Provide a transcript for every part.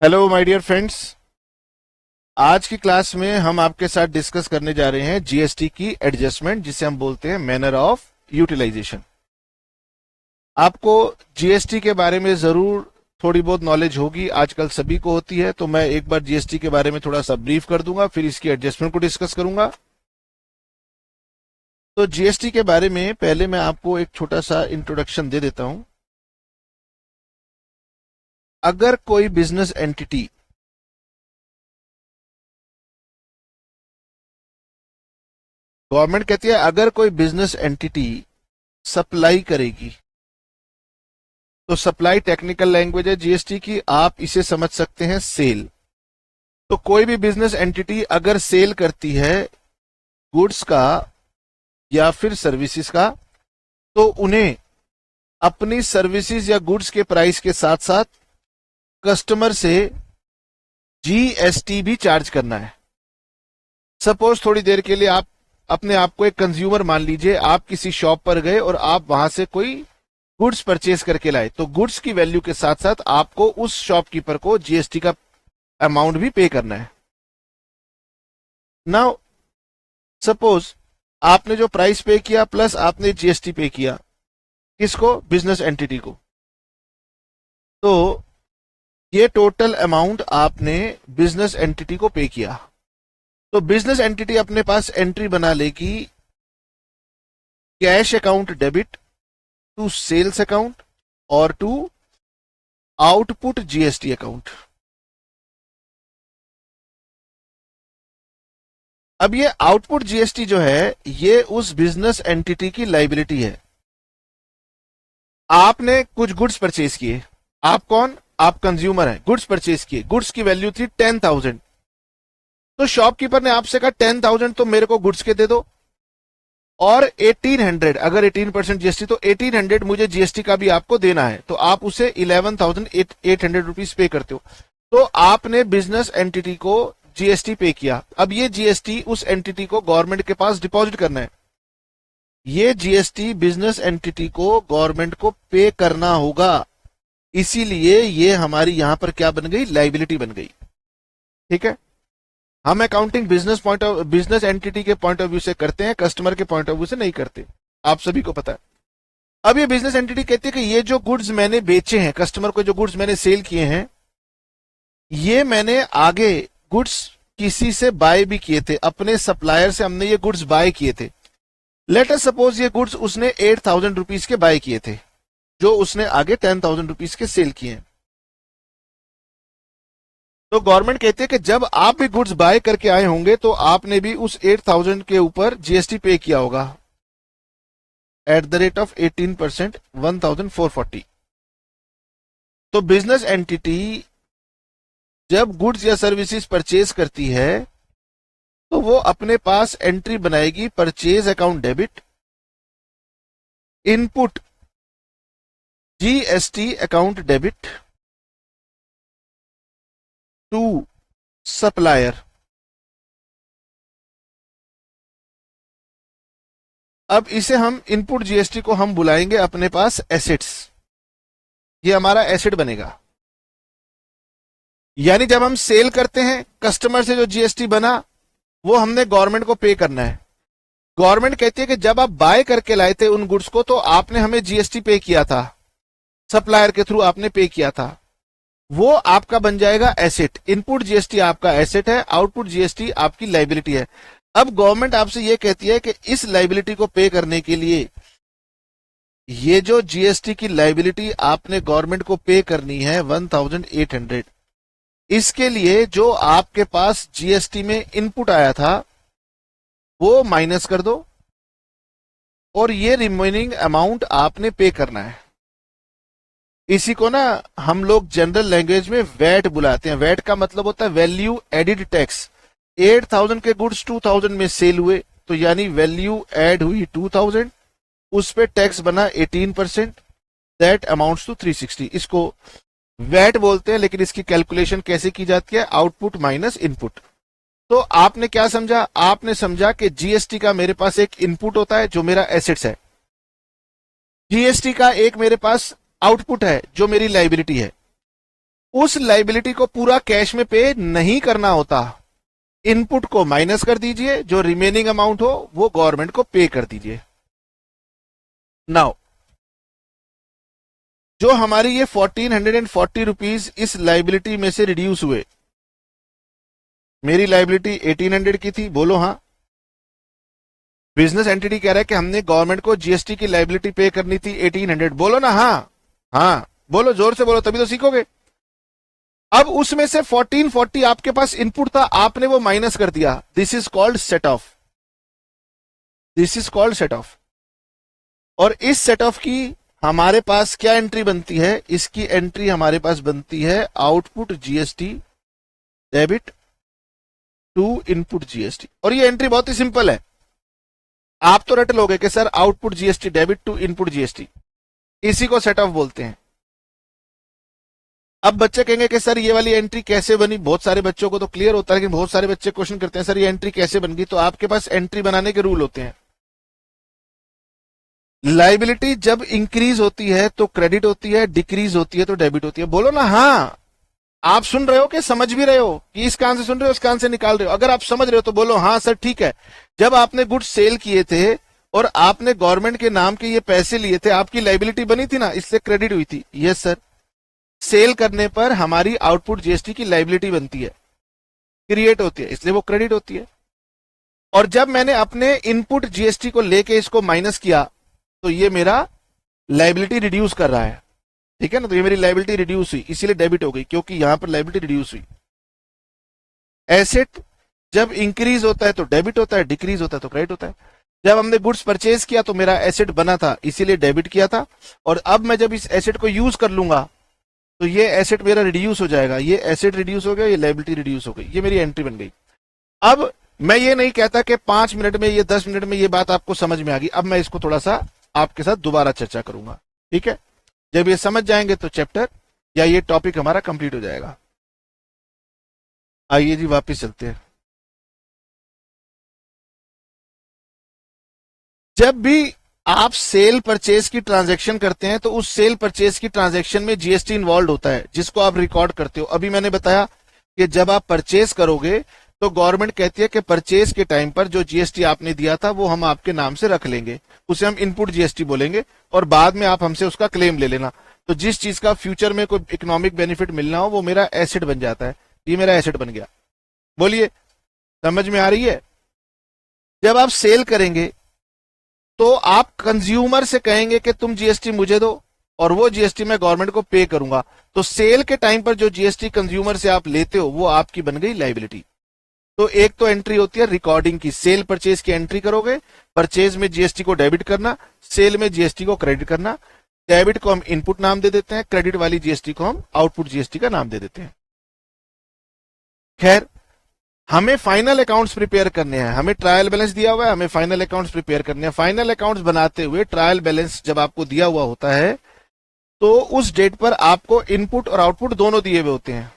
Hello my dear friends. आज की class में हम आपके साथ डिस्कस करने जा रहे हैं जीएसटी की एडजस्टमेंट, जिसे हम बोलते हैं मैनर ऑफ यूटिलाइजेशन। आपको जीएसटी के बारे में जरूर थोड़ी बहुत नॉलेज होगी, आजकल सभी को होती है। तो मैं एक बार जीएसटी के बारे में थोड़ा सा ब्रीफ कर दूंगा, फिर इसकी एडजस्टमेंट को डिस्कस करूंगा। तो जीएसटी के बारे में पहले मैं आपको एक छोटा सा इंट्रोडक्शन दे देता हूं। अगर कोई बिजनेस एंटिटी गवर्नमेंट कहती है अगर कोई बिजनेस एंटिटी सप्लाई करेगी, तो सप्लाई टेक्निकल लैंग्वेज है जीएसटी की, आप इसे समझ सकते हैं सेल। तो कोई भी बिजनेस एंटिटी अगर सेल करती है गुड्स का या फिर सर्विसेज का, तो उन्हें अपनी सर्विसेज या गुड्स के प्राइस के साथ साथ कस्टमर से जीएसटी भी चार्ज करना है। सपोज थोड़ी देर के लिए आप अपने आप को एक कंज्यूमर मान लीजिए, आप किसी शॉप पर गए और आप वहां से कोई गुड्स परचेज करके लाए, तो गुड्स की वैल्यू के साथ साथ आपको उस शॉपकीपर को जीएसटी का अमाउंट भी पे करना है। नाउ सपोज आपने जो प्राइस पे किया प्लस आपने जीएसटी पे किया, किसको? बिजनेस एंटिटी को। तो ये टोटल अमाउंट आपने बिजनेस एंटिटी को पे किया। तो बिजनेस एंटिटी अपने पास एंट्री बना लेगी, cash account debit to sales account और टू आउटपुट जीएसटी अकाउंट। अब ये आउटपुट जीएसटी जो है, ये उस बिजनेस एंटिटी की लाइबिलिटी है। आपने कुछ गुड्स परचेज किए, आप कौन? आप कंज्यूमर हैं, गुड्स परचेज किए, गुड्स की वैल्यू थी 10,000। तो शॉपकीपर ने आपसे कहा 10,000 तो मेरे को गुड्स के दे दो, और 1800 अगर 18% जीएसटी, तो 1800 मुझे जीएसटी का भी आपको देना है। तो आप उसे 11,800 रुपीज पे करते हो। तो आपने बिजनेस एंटिटी को जीएसटी पे किया। अब ये जीएसटी उस एंटिटी को गवर्नमेंट के पास डिपॉजिट करना है। ये जीएसटी बिजनेस एंटिटी को गवर्नमेंट को पे करना होगा, इसीलिए ये हमारी यहां पर क्या बन गई? लाइबिलिटी बन गई। ठीक है, हम अकाउंटिंग बिजनेस एंटिटी के पॉइंट ऑफ व्यू से करते हैं, कस्टमर के पॉइंट ऑफ व्यू से नहीं करते, आप सभी को पता है। अब ये बिजनेस एंटिटी कहती है कि ये जो गुड्स मैंने बेचे हैं, कस्टमर को जो गुड्स मैंने सेल किए हैं, ये मैंने आगे गुड्स किसी से बाय भी किए थे, अपने सप्लायर से हमने ये गुड्स बाय किए थे। लेट अस सपोज ये गुड्स उसने 8,000 रुपीज के बाय किए थे, जो उसने आगे 10,000 रुपीज के सेल किए हैं। तो गवर्नमेंट कहती है कि जब आप भी गुड्स बाय करके आए होंगे, तो आपने भी उस 8,000 के ऊपर जीएसटी पे किया होगा एट द रेट ऑफ 18%, 1,440। तो बिजनेस एंटिटी जब गुड्स या सर्विसेज परचेज करती है, तो वो अपने पास एंट्री बनाएगी, purchase account debit, input GST account debit to supplier. अब इसे हम इनपुट जीएसटी को हम बुलाएंगे अपने पास एसेट्स, ये हमारा एसेट बनेगा। यानी जब हम सेल करते हैं, कस्टमर से जो जीएसटी बना वो हमने गवर्नमेंट को पे करना है। गवर्नमेंट कहती है कि जब आप बाय करके लाए थे उन गुड्स को, तो आपने हमें जीएसटी पे किया था, सप्लायर के थ्रू आपने पे किया था, वो आपका बन जाएगा एसेट। इनपुट जीएसटी आपका एसेट है, आउटपुट जीएसटी आपकी लाइबिलिटी है। अब गवर्नमेंट आपसे ये कहती है कि इस लाइबिलिटी को पे करने के लिए ये जो जीएसटी की लाइबिलिटी आपने गवर्नमेंट को पे करनी है 1,800, इसके लिए जो आपके पास जीएसटी में इनपुट आया था वो माइनस कर दो, और ये रिमेनिंग अमाउंट आपने पे करना है। इसी को ना हम लोग जनरल लैंग्वेज में वैट बुलाते हैं। वैट का मतलब होता है वैल्यू एडिड टैक्स। 8,000 के गुड्स 2,000 में सेल हुए, तो यानी वैल्यू ऐड हुई 2,000, उस पे टैक्स बना 18%, दैट अमाउंट्स टू 360। इसको वैट बोलते हैं, लेकिन इसकी कैलकुलेशन कैसे की जाती है? Output minus input. तो आपने क्या समझा? आपने समझा कि जीएसटी का मेरे पास एक इनपुट होता है जो मेरा एसेट्स है, जीएसटी का एक मेरे पास आउटपुट है जो मेरी लाइबिलिटी है। उस लाइबिलिटी को पूरा कैश में पे नहीं करना होता, इनपुट को माइनस कर दीजिए, जो रिमेनिंग अमाउंट हो वो गवर्नमेंट को पे कर दीजिए। नाउ जो हमारी ये 1440 रुपीज इस लाइबिलिटी में से रिड्यूस हुए, मेरी लाइबिलिटी 1800 की थी, बोलो हाँ। बिजनेस एंटिटी कह रहा है कि हमने गवर्नमेंट को जीएसटी की लाइबिलिटी पे करनी थी 1800, बोलो ना हाँ। हाँ बोलो, जोर से बोलो तभी तो सीखोगे। अब उसमें से 1440 आपके पास इनपुट था, आपने वो माइनस कर दिया, this is called set of, this is called set of. और इस सेट ऑफ की हमारे पास क्या एंट्री बनती है, इसकी एंट्री हमारे पास बनती है output GST debit to input GST. और ये एंट्री बहुत ही सिंपल है, आप तो रट लोगे कि sir output GST debit to input GST, इसी को सेट ऑफ बोलते हैं। अब बच्चे कहेंगे कि सर ये वाली एंट्री कैसे बनी, बहुत सारे बच्चों को तो क्लियर होता है, लेकिन बहुत सारे बच्चे क्वेश्चन करते हैं सर ये एंट्री कैसे बन गई। तो आपके पास एंट्री बनाने के रूल होते हैं। लाइबिलिटी जब इंक्रीज होती है तो क्रेडिट होती है, डिक्रीज होती है तो डेबिट होती है, बोलो ना हाँ। आप सुन रहे हो कि समझ भी रहे हो, कि इस कान से सुन रहे हो इस कान से निकाल रहे हो? अगर आप समझ रहे हो तो बोलो हाँ सर ठीक है। जब आपने गुड्स सेल किए थे और आपने गवर्नमेंट के नाम के ये पैसे लिए थे, आपकी लाइबिलिटी बनी थी ना, इससे क्रेडिट हुई थी। यस सर, सेल करने पर हमारी आउटपुट जीएसटी की लाइबिलिटी बनती है, क्रिएट होती है, इसलिए वो क्रेडिट होती है। और जब मैंने अपने इनपुट जीएसटी को लेके इसको माइनस किया तो ये मेरा लाइबिलिटी रिड्यूस कर रहा है, ठीक है ना। तो ये मेरी लाइबिलिटी रिड्यूस हुई, इसीलिए डेबिट हो गई, क्योंकि यहां पर लाइबिलिटी रिड्यूस हुई। एसेट जब इंक्रीज होता है तो डेबिट होता है, डिक्रीज होता है तो क्रेडिट होता है। जब हमने गुड्स परचेज किया तो मेरा एसेट बना था, इसीलिए डेबिट किया था। और अब मैं जब इस एसेट को यूज कर लूंगा तो ये एसेट मेरा रिड्यूस हो जाएगा, ये एसेट रिड्यूस हो गया, ये लाइबिलिटी रिड्यूस हो गई, ये मेरी एंट्री बन गई। अब मैं ये नहीं कहता कि 5 मिनट में, ये 10 मिनट में ये बात आपको समझ में आ गई। अब मैं इसको थोड़ा सा आपके साथ दोबारा चर्चा करूंगा, ठीक है। जब ये समझ जाएंगे तो चैप्टर या ये टॉपिक हमारा कंप्लीट हो जाएगा। आइए जी वापस चलते हैं। जब भी आप सेल परचेज की ट्रांजैक्शन करते हैं तो उस सेल परचेज की ट्रांजैक्शन में जीएसटी इन्वॉल्व होता है, जिसको आप रिकॉर्ड करते हो। अभी मैंने बताया कि जब आप परचेज करोगे तो गवर्नमेंट कहती है कि परचेज के टाइम पर जो जीएसटी आपने दिया था वो हम आपके नाम से रख लेंगे, उसे हम इनपुट जीएसटी बोलेंगे, और बाद में आप हमसे उसका क्लेम ले लेना। तो जिस चीज का फ्यूचर में कोई इकोनॉमिक बेनिफिट मिलना हो वो मेरा एसेट बन जाता है। ये मेरा एसेट बन गया। बोलिए समझ में आ रही है? जब आप सेल करेंगे तो आप कंज्यूमर से कहेंगे कि तुम जीएसटी मुझे दो और वो जीएसटी मैं गवर्नमेंट को पे करूंगा। तो सेल के टाइम पर जो जीएसटी कंज्यूमर से आप लेते हो वो आपकी बन गई लाइबिलिटी। तो एक तो एंट्री होती है रिकॉर्डिंग की, सेल परचेज की एंट्री करोगे, परचेज में जीएसटी को डेबिट करना, सेल में जीएसटी को क्रेडिट करना। डेबिट को हम इनपुट नाम दे देते हैं, क्रेडिट वाली जीएसटी को हम आउटपुट जीएसटी का नाम दे देते हैं। खैर, हमें फाइनल अकाउंट्स प्रिपेयर करने हैं, हमें ट्रायल बैलेंस दिया हुआ है, हमें फाइनल अकाउंट्स प्रिपेयर करने हैं। फाइनल अकाउंट्स बनाते हुए ट्रायल बैलेंस जब आपको दिया हुआ होता है तो उस डेट पर आपको इनपुट और आउटपुट दोनों दिए हुए होते हैं।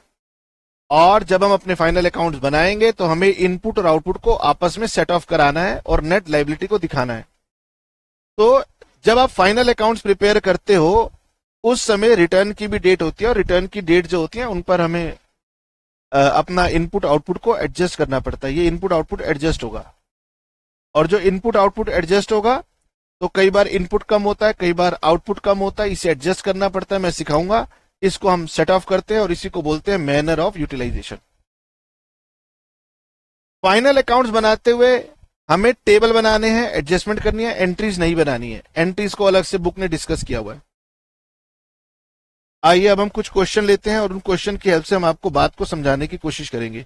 और जब हम अपने फाइनल अकाउंट्स बनाएंगे तो हमें इनपुट और आउटपुट को आपस में सेट ऑफ कराना है और नेट लाइबिलिटी को दिखाना है। तो जब आप फाइनल अकाउंट्स प्रिपेयर करते हो उस समय रिटर्न की भी डेट होती है, और रिटर्न की डेट जो होती है उन पर हमें अपना इनपुट आउटपुट को एडजस्ट करना पड़ता है। ये इनपुट आउटपुट एडजस्ट होगा, और जो इनपुट आउटपुट एडजस्ट होगा तो कई बार इनपुट कम होता है, कई बार आउटपुट कम होता है, इसे एडजस्ट करना पड़ता है। मैं सिखाऊंगा, इसको हम सेट ऑफ करते हैं और इसी को बोलते हैं manner of utilisation. Final accounts बनाते हुए हमें टेबल बनाने हैं, एडजस्टमेंट करनी है, एंट्रीज नहीं बनानी है। एंट्रीज को अलग से बुक ने डिस्कस किया हुआ है। आइए अब हम कुछ क्वेश्चन लेते हैं और उन क्वेश्चन की हेल्प से हम आपको बात को समझाने की कोशिश करेंगे।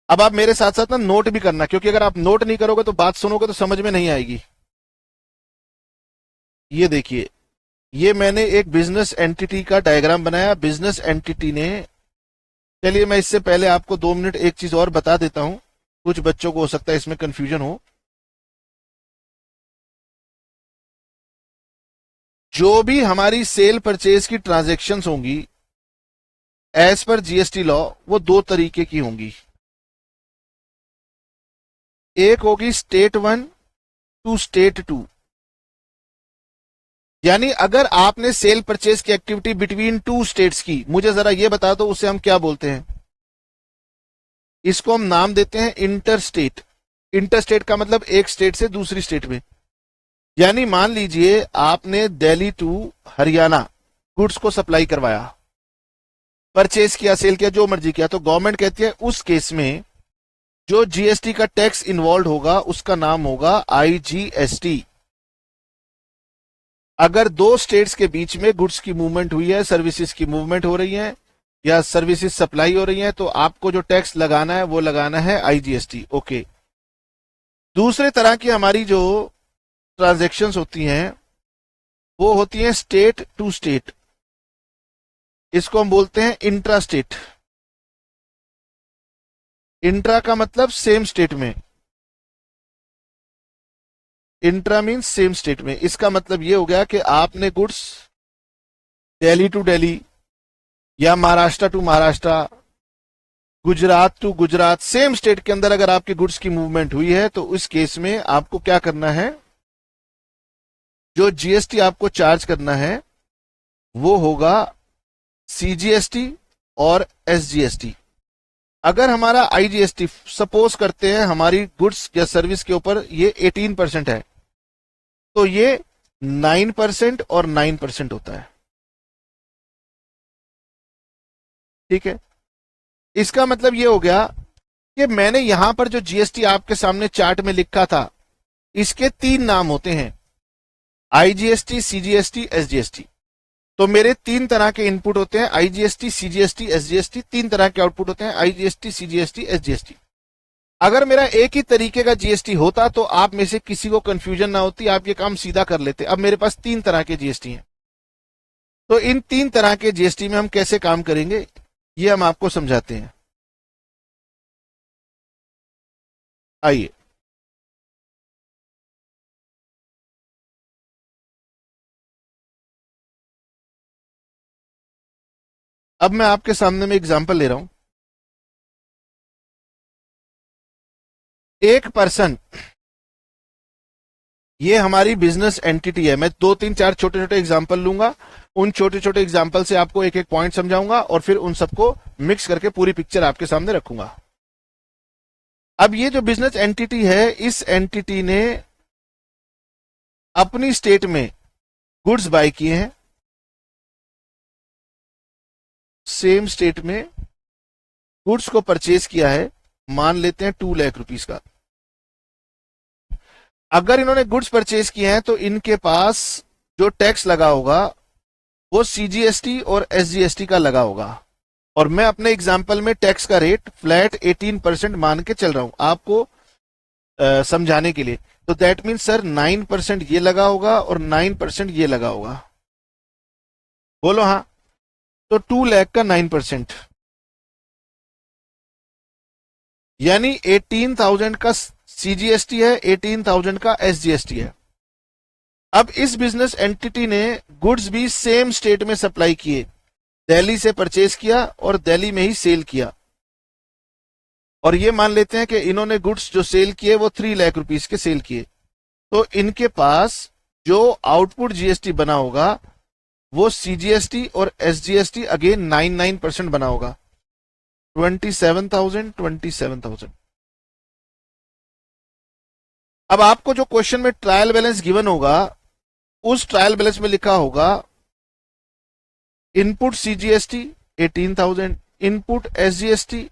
अब आप मेरे साथ साथ ना नोट भी करना, क्योंकि अगर आप नोट नहीं करोगे तो बात सुनोगे तो समझ में नहीं आएगी। ये देखिए, ये मैंने एक बिजनेस एंटिटी का डायग्राम बनाया। बिजनेस एंटिटी ने, चलिए मैं इससे पहले आपको 2 मिनट एक चीज और बता देता हूं, कुछ बच्चों को हो सकता है इसमें कंफ्यूजन हो। जो भी हमारी सेल परचेज की ट्रांजैक्शंस होंगी एज पर जीएसटी लॉ, वो 2 तरीके की होंगी। एक होगी स्टेट 1 टू स्टेट 2, यानी अगर आपने सेल परचेज की एक्टिविटी बिटवीन टू स्टेट्स की, मुझे जरा ये बता दो उसे हम क्या बोलते हैं? इसको हम नाम देते हैं इंटरस्टेट। इंटरस्टेट का मतलब एक स्टेट से दूसरी स्टेट में। यानी मान लीजिए आपने दिल्ली टू हरियाना गुड्स को सप्लाई करवाया, परचेज किया, सेल किया, जो मर्जी किया, तो गवर्नमेंट कहती है उस केस में जो जीएसटी का टैक्स इन्वॉल्व होगा उसका नाम होगा आईजीएसटी। अगर दो स्टेट्स के बीच में गुड्स की मूवमेंट हुई है, सर्विसेज की मूवमेंट हो रही है या सर्विसेज सप्लाई हो रही है, तो आपको जो टैक्स लगाना है वो लगाना है आईजीएसटी। ओके। दूसरे तरह की हमारी जो ट्रांजैक्शंस होती हैं वो होती हैं स्टेट टू स्टेट। इसको हम बोलते हैं इंट्रा स्टेट। इंट्रा का मतलब सेम स्टेट में, इंट्रा मीन्स सेम स्टेट में। इसका मतलब ये हो गया कि आपने गुड्स दिल्ली टू दिल्ली या Maharashtra to Maharashtra, Gujarat to Gujarat, same state के अंदर अगर आपकी गुड्स की मूवमेंट हुई है तो उस केस में आपको क्या करना है, जो जीएसटी आपको चार्ज करना है वो होगा सीजीएसटी और एसजीएसटी। अगर हमारा आईजीएसटी सपोज करते हैं हमारी गुड्स या सर्विस के ऊपर ये 18% है, तो ये 9% और 9% होता है। ठीक है। इसका मतलब ये हो गया कि मैंने यहां पर जो जीएसटी आपके सामने चार्ट में लिखा था, इसके 3 नाम होते हैं, आईजीएसटी, सीजीएसटी, एसजीएसटी। तो मेरे 3 तरह के इनपुट होते हैं, आईजीएसटी, सीजीएसटी, एसजीएसटी। 3 तरह के आउटपुट होते हैं, आईजीएसटी, सीजीएसटी, एसजीएसटी। अगर मेरा एक ही तरीके का जीएसटी होता तो आप में से किसी को कंफ्यूजन ना होती, आप ये काम सीधा कर लेते। अब मेरे पास 3 तरह के जीएसटी हैं, तो इन 3 तरह के जीएसटी में हम कैसे काम करेंगे ये हम आपको समझाते हैं। आइए, अब मैं आपके सामने में एग्जांपल ले रहा हूं। एक पर्सन, ये हमारी बिजनेस एंटिटी है। मैं 2 3 4 छोटे छोटे एग्जांपल लूंगा, उन छोटे छोटे एग्जांपल से आपको एक एक पॉइंट समझाऊंगा और फिर उन सबको मिक्स करके पूरी पिक्चर आपके सामने रखूंगा। अब ये जो बिजनेस एंटिटी है, इस एंटिटी ने अपनी स्टेट में गुड्स बाय किए हैं, सेम स्टेट में गुड्स को परचेज किया है, मान लेते हैं 2 लाख रुपीस का। अगर इन्होंने गुड्स परचेज किए हैं तो इनके पास जो टैक्स लगा होगा वो सीजीएसटी और एसजीएसटी का लगा होगा। और मैं अपने एग्जाम्पल में टैक्स का रेट फ्लैट 18% मान के चल रहा हूं आपको समझाने के लिए। तो दैट मीन सर 9% ये लगा होगा और 9% ये लगा होगा। बोलो हाँ। तो 2 लाख का 9%, यानी 18,000 का सीजीएसटी है, 18,000 का एसजीएसटी है। अब इस बिजनेस एंटिटी ने गुड्स भी सेम स्टेट में सप्लाई किए, दिल्ली से परचेज किया और दिल्ली में ही सेल किया। और ये मान लेते हैं कि इन्होंने गुड्स जो सेल किए वो 3 लाख रुपीस के सेल किए। तो इनके पास जो आउटपुट जीएसटी बना होगा वो सीजीएसटी और एसजीएसटी अगेन 9% बना होगा, 27,000। अब आपको जो क्वेश्चन में ट्रायल बैलेंस गिवन होगा, उस ट्रायल बैलेंस में लिखा होगा input CGST 18,000, input SGST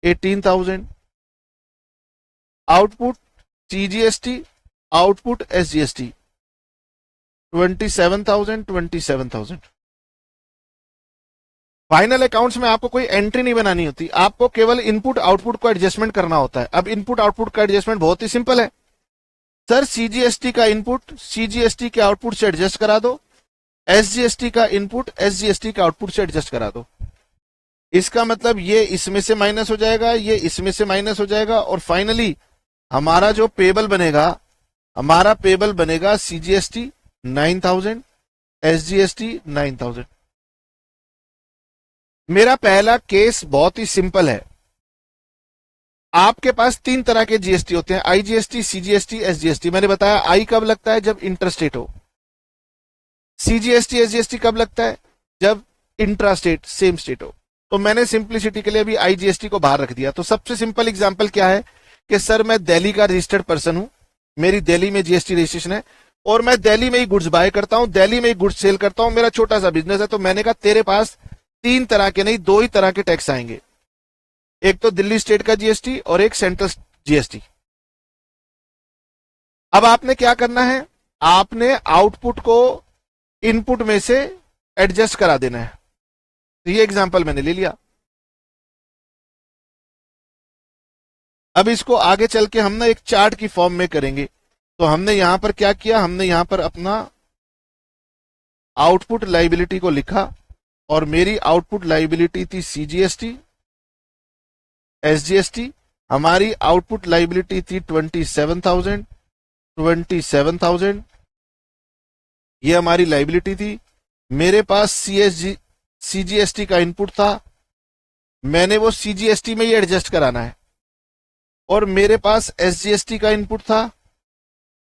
18,000, output CGST, output SGST 27,000। Final accounts में आपको कोई एंट्री नहीं बनानी होती, आपको केवल इनपुट आउटपुट को एडजस्टमेंट करना होता है। अब इनपुट आउटपुट का एडजस्टमेंट बहुत ही सिंपल है सर, सीजीएसटी का इनपुट सीजीएसटी के आउटपुट से एडजस्ट करा दो, एसजीएसटी का इनपुट एसजीएसटी के आउटपुट से एडजस्ट करा दो। इसका मतलब ये इसमें से माइनस हो जाएगा, ये इसमें से माइनस हो जाएगा, और फाइनली हमारा जो पेबल बनेगा, हमारा पेबल बनेगा सीजीएसटी 9,000, एसजीएसटी 9,000। मेरा पहला केस बहुत ही सिंपल है। आपके पास 3 तरह के जीएसटी होते हैं, आईजीएसटी, सीजीएसटी, एसजीएसटी। मैंने बताया आई कब लगता है, जब इंटरस्टेट हो। सीजीएसटी एसजीएसटी कब लगता है? जब इंट्रा स्टेट सेम स्टेट हो। तो मैंने सिंप्लिसिटी के लिए अभी आईजीएसटी को बाहर रख दिया। तो सबसे सिंपल एग्जांपल क्या है कि सर मैं दिल्ली का रजिस्टर्ड पर्सन हूं, मेरी दिल्ली में जीएसटी रजिस्ट्रेशन है और मैं दिल्ली में ही गुड्स बाय करता हूं, दिल्ली में ही गुड्स सेल करता हूं, मेरा छोटा सा बिजनेस है। तो मैंने कहा तेरे पास 3 तरह के नहीं 2 ही तरह के टैक्स आएंगे, एक तो दिल्ली स्टेट का जीएसटी और एक सेंट्रल जीएसटी। अब आपने क्या करना है, आपने आउटपुट को इनपुट में से एडजस्ट करा देना है। तो ये एग्जांपल मैंने ले लिया। अब इसको आगे चल के हम ना एक चार्ट की फॉर्म में करेंगे। तो हमने यहां पर क्या किया, हमने यहां पर अपना आउटपुट लाइबिलिटी को लिखा और मेरी आउटपुट लाइबिलिटी थी सीजीएसटी एसजीएसटी। हमारी आउटपुट लाइबिलिटी थी 27,000 ये हमारी लाइबिलिटी थी। मेरे पास सीजीएसटी का इनपुट था, मैंने वो सीजीएसटी में ही एडजस्ट कराना है। और मेरे पास एसजीएसटी का इनपुट था,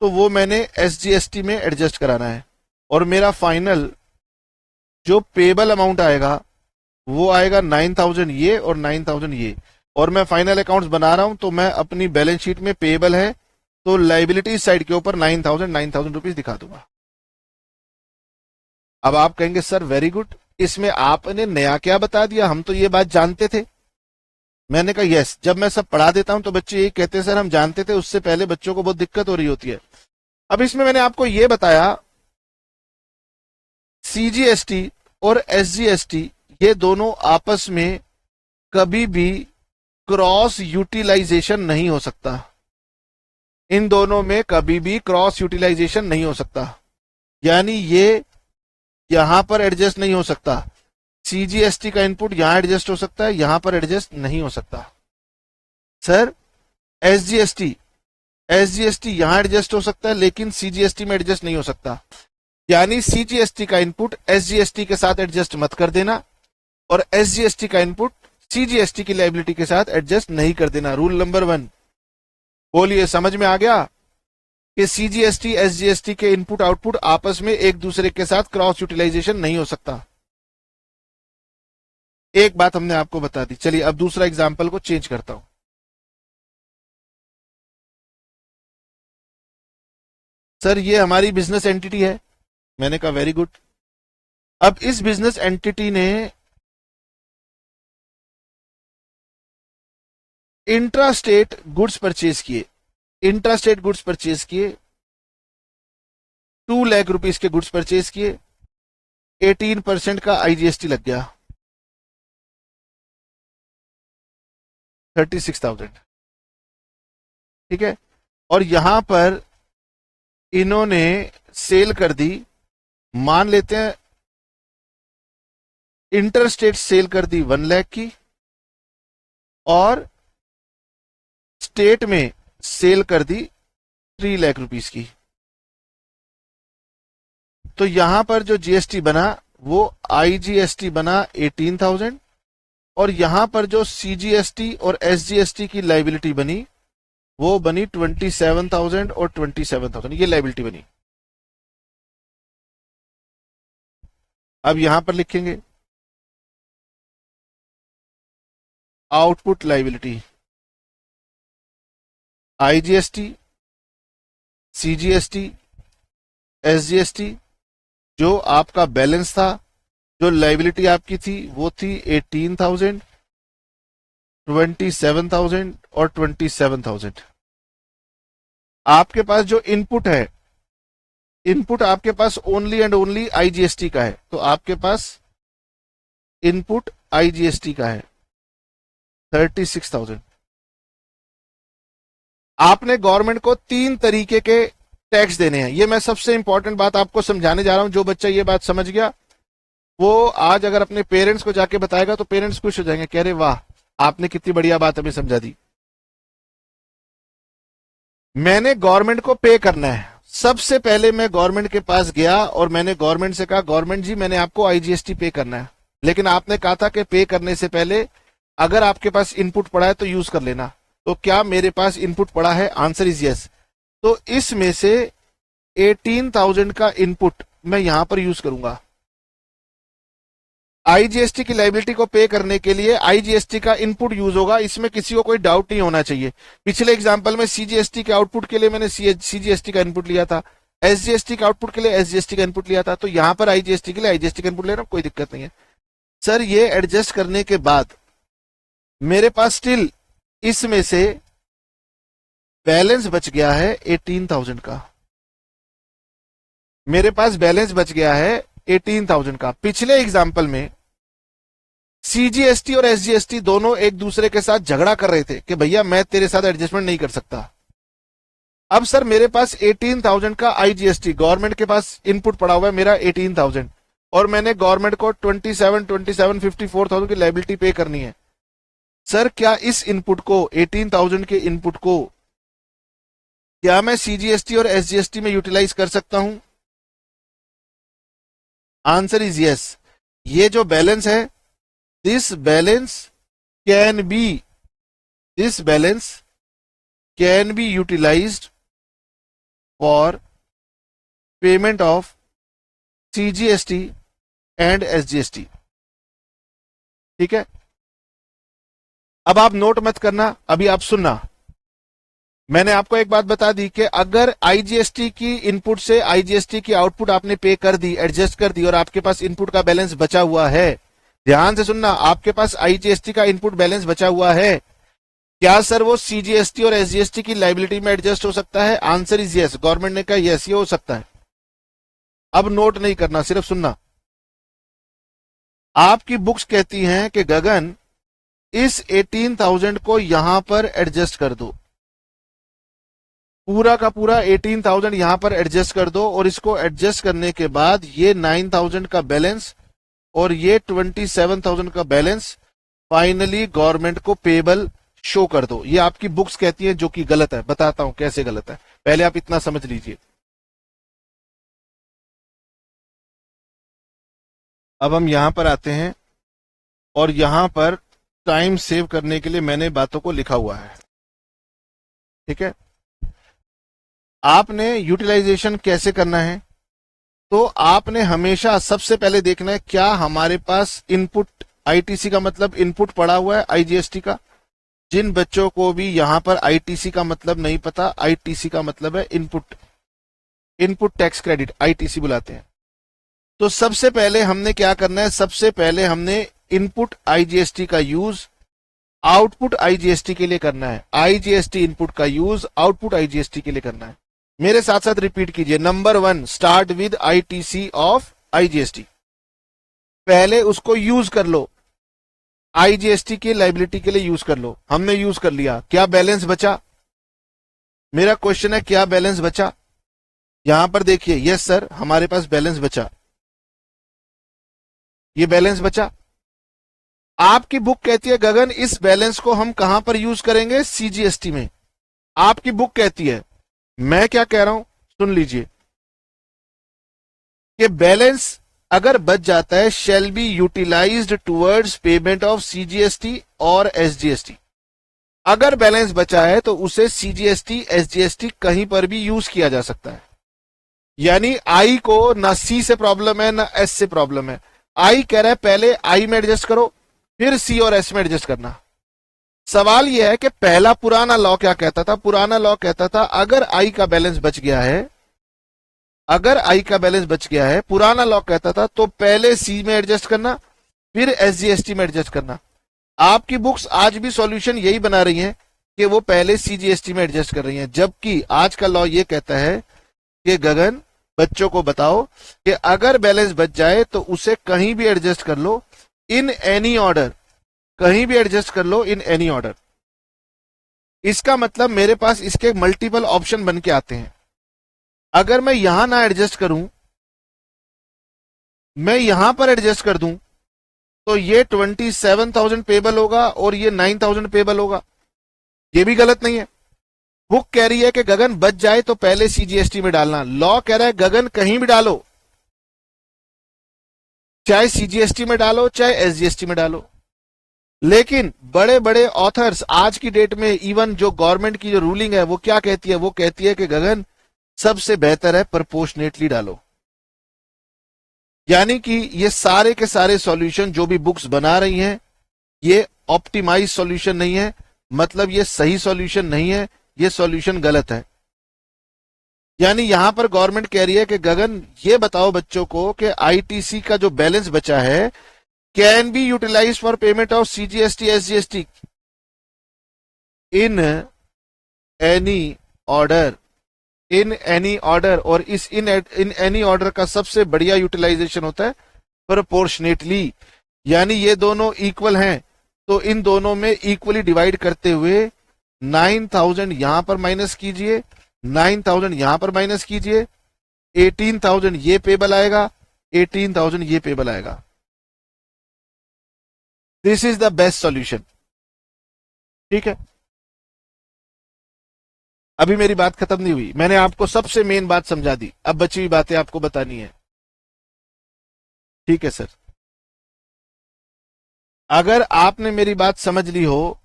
तो वो मैंने एसजीएसटी में एडजस्ट कराना है। और मेरा फाइनल जो पेबल अमाउंट आएगा वो आएगा 9,000 ये और 9,000 ये। और मैं फाइनल अकाउंट्स बना रहा हूं, तो मैं अपनी बैलेंस शीट में पेबल है तो लाइबिलिटी साइड के ऊपर 9,000 रुपीज दिखा दूंगा। अब आप कहेंगे सर वेरी गुड, इसमें आपने नया क्या बता दिया, हम तो ये बात जानते थे। मैंने कहा यस, जब मैं सब पढ़ा देता हूं तो बच्चे यही कहते हैं सर हम जानते थे, उससे पहले बच्चों को बहुत दिक्कत हो रही होती है। अब इसमें मैंने आपको ये बताया सीजीएसटी और एसजीएसटी ये दोनों आपस में कभी भी क्रॉस यूटिलाइजेशन नहीं हो सकता। इन दोनों में कभी भी क्रॉस यूटिलाइजेशन नहीं हो सकता, यानी ये यहां पर एडजस्ट नहीं हो सकता। सीजीएसटी का इनपुट यहां एडजस्ट हो सकता है, यहां पर एडजस्ट नहीं हो सकता। सर एसजीएसटी यहां एडजस्ट हो सकता है लेकिन सीजीएसटी में एडजस्ट नहीं हो सकता, यानी सीजीएसटी का इनपुट एसजीएसटी के साथ एडजस्ट मत कर देना और एसजीएसटी का इनपुट सीजीएसटी की लायबिलिटी के साथ एडजस्ट नहीं कर देना। Rule number 1। बोलिए समझ में आ गया कि सीजीएसटी एसजीएसटी के इनपुट आउटपुट आपस में एक दूसरे के साथ क्रॉस यूटिलाइजेशन नहीं हो सकता। एक बात हमने आपको बता दी। चलिए अब दूसरा एग्जांपल को चेंज करता हूं। सर ये हमारी बिजनेस एंटिटी है, मैंने कहा वेरी गुड। अब इस बिजनेस एंटिटी ने इंट्रास्टेट गुड्स परचेज किए, 2 लाख रुपीस के गुड्स परचेज किए, 18% का आईजीएसटी लग गया, 36,000। ठीक है। और यहां पर इन्होंने सेल कर दी, मान लेते हैं इंटरस्टेट सेल कर दी 1 लाख की और स्टेट में सेल कर दी 3 लाख रुपीस की। तो यहां पर जो जीएसटी बना वो आईजीएसटी बना 18,000 और यहां पर जो सीजीएसटी और एसजीएसटी की लाइबिलिटी बनी वो बनी 27,000 और 27,000, ये लाइबिलिटी बनी। अब यहां पर लिखेंगे output liability IGST, CGST, SGST, जो आपका बैलेंस था, जो लाइबिलिटी आपकी थी वो थी 18,000, 27,000 और 27,000। आपके पास जो इनपुट है, इनपुट आपके पास ओनली एंड ओनली आईजीएसटी का है, तो आपके पास इनपुट आईजीएसटी का है 36,000। आपने गवर्नमेंट को 3 तरीके के टैक्स देने हैं। ये मैं सबसे इंपॉर्टेंट बात आपको समझाने जा रहा हूं। जो बच्चा ये बात समझ गया वो आज अगर अपने पेरेंट्स को जाके बताएगा तो पेरेंट्स खुश हो जाएंगे, कह रहे वाह आपने कितनी बढ़िया बात हमें समझा दी। मैंने गवर्नमेंट को पे करना है। सबसे पहले मैं गवर्नमेंट के पास गया और मैंने गवर्नमेंट से कहा गवर्नमेंट जी मैंने आपको आईजीएसटी पे करना है, लेकिन आपने कहा था कि पे करने से पहले अगर आपके पास इनपुट पड़ा है तो यूज कर लेना। तो क्या मेरे पास इनपुट पड़ा है? Answer is yes. तो इसमें से 18,000 का इनपुट मैं यहां पर यूज करूंगा। आईजीएसटी की लाइबिलिटी को पे करने के लिए आईजीएसटी का इनपुट यूज होगा, इसमें किसी को कोई डाउट नहीं होना चाहिए। पिछले एग्जांपल में सीजीएसटी के आउटपुट के लिए मैंने सीजीएसटी का इनपुट लिया था, एसजीएसटी के आउटपुट के लिए एसजीएसटी का इनपुट लिया था, तो यहां पर आईजीएसटी के लिए आईजीएसटी का इनपुट ले रहा हूं, कोई दिक्कत नहीं है। सर ये एडजस्ट करने के बाद मेरे पास स्टिल इसमें से बैलेंस बच गया है 18,000 का, मेरे पास बैलेंस बच गया है 18,000 का। पिछले एग्जाम्पल में सीजीएसटी और एसजीएसटी दोनों एक दूसरे के साथ झगड़ा कर रहे थे कि भैया मैं तेरे साथ एडजस्टमेंट नहीं कर सकता। अब सर मेरे पास 18,000 का आईजीएसटी, गवर्नमेंट के पास इनपुट पड़ा हुआ है मेरा 18,000, और मैंने गवर्नमेंट को 54,000 की लाइबिलिटी पे करनी है। सर क्या इस इनपुट को, 18,000 के इनपुट को, क्या मैं सीजीएसटी और एसजीएसटी में यूटिलाइज कर सकता हूं? Answer is yes. ये जो बैलेंस है, this balance can be utilised for payment of CGST and SGST. ठीक है, अब आप नोट मत करना, अभी आप सुनना। मैंने आपको एक बात बता दी कि अगर आईजीएसटी की इनपुट से आईजीएसटी की आउटपुट आपने पे कर दी, एडजस्ट कर दी, और आपके पास इनपुट का बैलेंस बचा हुआ है, ध्यान से सुनना, आपके पास आईजीएसटी का इनपुट बैलेंस बचा हुआ है, क्या सर वो सीजीएसटी और एसजीएसटी की लाइबिलिटी में एडजस्ट हो सकता है? Answer is yes. गवर्नमेंट ने कहा यस, ये हो सकता है। अब नोट नहीं करना, सिर्फ सुनना। आपकी बुक्स कहती हैं कि गगन इस 18,000 को यहां पर एडजस्ट कर दो, पूरा का पूरा 18,000 यहां पर एडजस्ट कर दो, और इसको एडजस्ट करने के बाद ये 9,000 का बैलेंस और ये 27,000 का बैलेंस फाइनली गवर्नमेंट को पेबल शो कर दो। ये आपकी बुक्स कहती है, जो कि गलत है। बताता हूं कैसे गलत है, पहले आप इतना समझ लीजिए। अब हम यहां पर आते हैं, और यहां पर टाइम सेव करने के लिए मैंने बातों को लिखा हुआ है। ठीक है, आपने यूटिलाइजेशन कैसे करना है, तो आपने हमेशा सबसे पहले देखना है क्या हमारे पास इनपुट, आईटीसी का मतलब इनपुट पड़ा हुआ है आईजीएसटी का। जिन बच्चों को भी यहां पर आईटीसी का मतलब नहीं पता, आईटीसी का मतलब है input, input tax credit, ITC बुलाते हैं। तो सबसे पहले हमने क्या करना है, सबसे पहले हमने इनपुट आईजीएसटी का यूज आउटपुट आईजीएसटी के लिए करना है। आईजीएसटी इनपुट का यूज आउटपुट आईजीएसटी के लिए करना है। मेरे साथ साथ रिपीट कीजिए। Number 1, start with ITC of IGST. पहले उसको यूज कर लो, आईजीएसटी की लाइबिलिटी के लिए यूज कर लो। हमने यूज कर लिया, क्या बैलेंस बचा? मेरा क्वेश्चन है क्या बैलेंस बचा? यहां पर देखिए, यस सर हमारे पास बैलेंस बचा, ये बैलेंस बचा। आपकी बुक कहती है गगन इस बैलेंस को हम कहां पर यूज करेंगे? सीजीएसटी में। आपकी बुक कहती है, मैं क्या कह रहा हूं सुन लीजिए, कि बैलेंस अगर बच जाता है shall be utilised towards payment of CGST और एसजीएसटी। अगर बैलेंस बचा है तो उसे सीजीएसटी एसजीएसटी कहीं पर भी यूज किया जा सकता है। यानी आई को ना सी से प्रॉब्लम है ना एस से प्रॉब्लम है। आई कह रहा है पहले आई में एडजस्ट करो, फिर सी और एस में एडजस्ट करना। सवाल यह है कि पहला पुराना लॉ क्या कहता था? पुराना लॉ कहता था अगर आई का बैलेंस बच गया है, अगर आई का बैलेंस बच गया है, पुराना लॉ कहता था तो पहले सी में एडजस्ट करना, फिर एसजीएसटी में एडजस्ट करना। आपकी बुक्स आज भी सॉल्यूशन यही बना रही हैं कि वो पहले सीजीएसटी में एडजस्ट कर रही हैं, जबकि आज का लॉ ये कहता है कि गगन बच्चों को बताओ कि अगर बैलेंस बच जाए तो उसे कहीं भी एडजस्ट कर लो इन एनी ऑर्डर, कहीं भी एडजस्ट कर लो इन एनी ऑर्डर। इसका मतलब मेरे पास इसके मल्टीपल ऑप्शन बन के आते हैं। अगर मैं यहां ना एडजस्ट करूं, मैं यहां पर एडजस्ट कर दूं, तो ये 27,000 पेबल होगा और ये 9,000 पेबल होगा। ये भी गलत नहीं है। बुक कह रही है कि गगन बच जाए तो पहले सीजीएसटी में डालना, लॉ कह रहा है गगन कहीं भी डालो, चाहे सीजीएसटी में डालो चाहे एसजीएसटी में डालो। लेकिन बड़े बड़े ऑथर्स आज की डेट में, इवन जो गवर्नमेंट की जो रूलिंग है वो क्या कहती है? वो कहती है कि गगन सबसे बेहतर है प्रोपोर्शनेटली डालो। यानी कि ये सारे के सारे सॉल्यूशन जो भी बुक्स बना रही हैं ये ऑप्टिमाइज सॉल्यूशन नहीं है, मतलब ये सही सॉल्यूशन नहीं है, ये सॉल्यूशन गलत है। यानी यहां पर गवर्नमेंट कह रही है कि गगन ये बताओ बच्चों को कि आईटीसी का जो बैलेंस बचा है can be utilise for payment of CGST SGST in any order, in any order. और इस इन एनी ऑर्डर का सबसे बढ़िया यूटिलाइजेशन होता है प्रोपोर्शनेटली, यानी ये दोनों इक्वल हैं तो इन दोनों में इक्वली डिवाइड करते हुए 9000 यहां पर माइनस कीजिए, 9000 यहां पर माइनस कीजिए, 18000 ये पेबल आएगा, 18000 ये पेबल आएगा। This is the best solution. ठीक है, अभी मेरी बात खत्म नहीं हुई, मैंने आपको सबसे मेन बात समझा दी, अब बची हुई बातें आपको बतानी है। ठीक है सर, अगर आपने मेरी बात समझ ली हो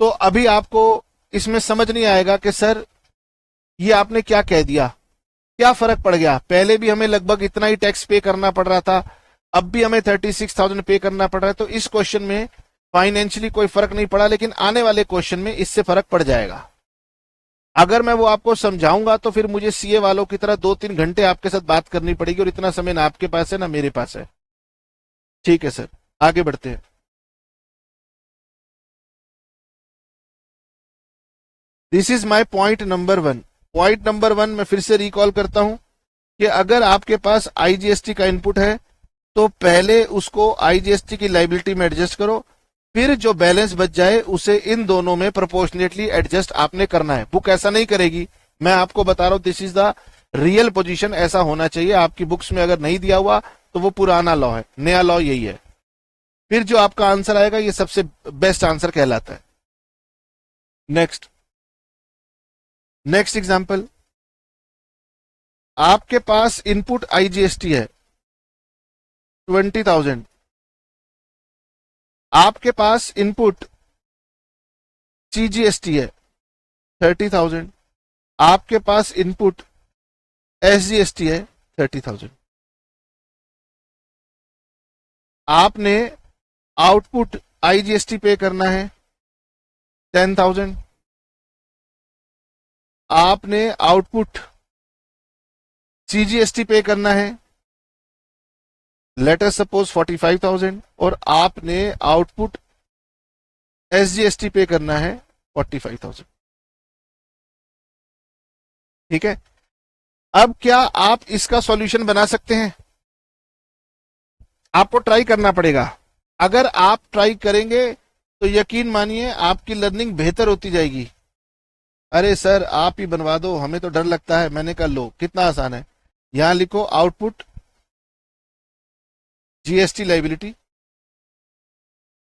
तो अभी आपको इसमें समझ नहीं आएगा कि सर ये आपने क्या कह दिया, क्या फर्क पड़ गया। पहले भी हमें लगभग इतना ही टैक्स पे करना पड़ रहा था, अब भी हमें 36,000 पे करना पड़ रहा है, तो इस क्वेश्चन में फाइनेंशियली कोई फर्क नहीं पड़ा, लेकिन आने वाले क्वेश्चन में इससे फर्क पड़ जाएगा। अगर मैं वो आपको समझाऊंगा तो फिर मुझे सीए वालों की तरह 2-3 घंटे आपके साथ बात करनी पड़ेगी, और इतना समय ना आपके पास है ना मेरे पास है। ठीक है सर, आगे बढ़ते हैं। This is my point number 1। Point number 1 मैं फिर से रिकॉल करता हूं कि अगर आपके पास आईजीएसटी का इनपुट है तो पहले उसको आईजीएसटी की लाइबिलिटी में एडजस्ट करो, फिर जो बैलेंस बच जाए उसे इन दोनों में प्रोपोर्शनेटली एडजस्ट आपने करना है। बुक ऐसा नहीं करेगी, मैं आपको बता रहा हूं, this is the real position, ऐसा होना चाहिए। आपकी बुक्स में अगर नहीं दिया हुआ तो वो पुराना लॉ है, नया लॉ यही है। फिर जो आपका आंसर आएगा ये सबसे बेस्ट आंसर कहलाता है। नेक्स्ट एग्जाम्पल, आपके पास इनपुट आईजीएसटी है 20,000, आपके पास इनपुट सीजीएसटी है 30,000, आपके पास इनपुट एसजीएसटी है 30,000। आपने आउटपुट आईजीएसटी पे करना है 10,000, आपने आउटपुट सीजीएसटी पे करना है लेट अस सपोज 45,000, और आपने आउटपुट एसजीएसटी पे करना है 45,000। ठीक है, अब क्या आप इसका सॉल्यूशन बना सकते हैं? आपको ट्राई करना पड़ेगा। अगर आप ट्राई करेंगे तो यकीन मानिए आपकी लर्निंग बेहतर होती जाएगी। अरे सर आप ही बनवा दो, हमें तो डर लगता है। मैंने कहा लो कितना आसान है, यहां लिखो output GST liability,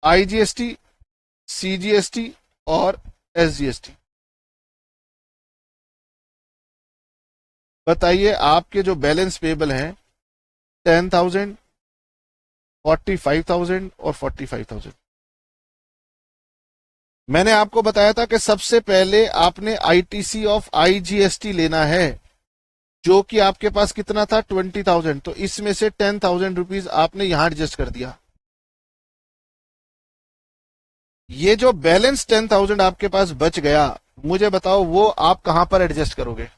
IGST, CGST और एसजीएसटी। बताइए आपके जो बैलेंस पेबल हैं 10,000, 45,000 और 45,000। मैंने आपको बताया था कि सबसे पहले आपने आईटीसी ऑफ आईजीएसटी लेना है, जो कि आपके पास कितना था 20,000, तो इसमें से 10,000 रुपीज आपने यहां एडजस्ट कर दिया। ये जो बैलेंस 10,000 आपके पास बच गया, मुझे बताओ वो आप कहां पर एडजस्ट करोगे?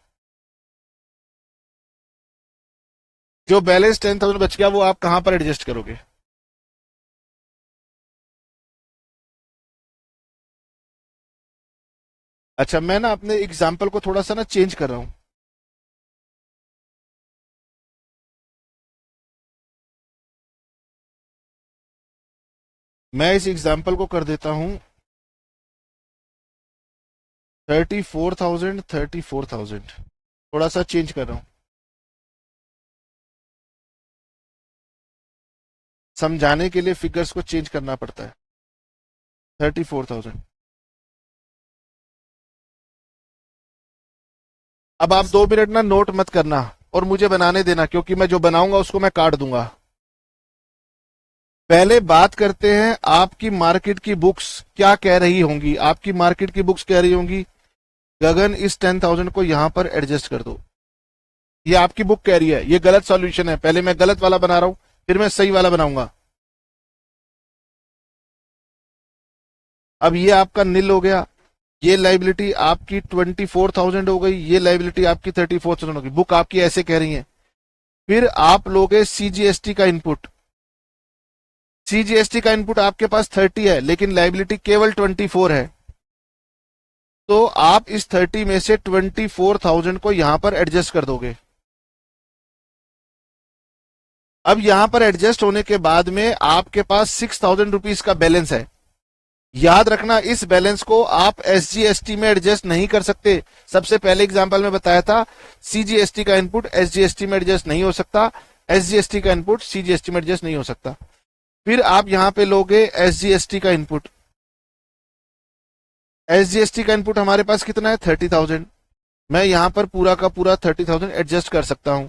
जो बैलेंस 10,000 बच गया वो आप कहां पर एडजस्ट करोगे? अच्छा, मैं ना अपने एग्जाम्पल को थोड़ा सा ना चेंज कर रहा हूं। मैं इस एग्जाम्पल को कर देता हूं 34,000, 34,000, थोड़ा सा चेंज कर रहा हूं, समझाने के लिए फिगर्स को चेंज करना पड़ता है। 34,000। अब आप 2 मिनट ना नोट मत करना और मुझे बनाने देना, क्योंकि मैं जो बनाऊंगा उसको मैं काट दूंगा। पहले बात करते हैं आपकी मार्केट की बुक्स क्या कह रही होंगी। आपकी मार्केट की बुक्स कह रही होंगी गगन इस 10,000 को यहां पर एडजस्ट कर दो। ये आपकी बुक कह रही है, ये गलत सॉल्यूशन है। पहले मैं गलत वाला बना रहा हूं, फिर मैं सही वाला बनाऊंगा। अब ये आपका नील हो गया, ये लाइबिलिटी आपकी 24,000 हो गई, ये लाइबिलिटी आपकी 34,000 हो गई। बुक आपकी ऐसे कह रही है। फिर आप लोगे सीजीएसटी का इनपुट। सीजीएसटी का इनपुट आपके पास 30 है, लेकिन लाइबिलिटी केवल 24 है। तो आप इस 30 में से 24,000 को यहां पर एडजस्ट कर दोगे। अब यहां पर एडजस्ट होने के बाद में आपके पास 6,000 रुपीज का बैलेंस है। याद रखना, इस बैलेंस को आप एसजीएसटी में एडजस्ट नहीं कर सकते। सबसे पहले एग्जांपल में बताया था, सीजीएसटी का इनपुट एसजीएसटी में एडजस्ट नहीं हो सकता, एसजीएसटी का इनपुट सीजीएसटी में एडजस्ट नहीं हो सकता। फिर आप यहां पे लोगे एसजीएसटी का इनपुट। एसजीएसटी का इनपुट हमारे पास कितना है? 30,000। मैं यहां पर पूरा का पूरा 30,000 एडजस्ट कर सकता हूं।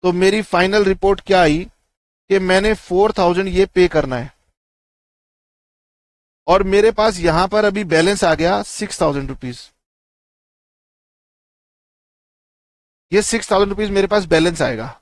तो मेरी फाइनल रिपोर्ट क्या आई कि मैंने 4,000 ये पे करना है, और मेरे पास यहां पर अभी बैलेंस आ गया 6,000 रुपीज। ये 6,000 रुपीज मेरे पास बैलेंस आएगा।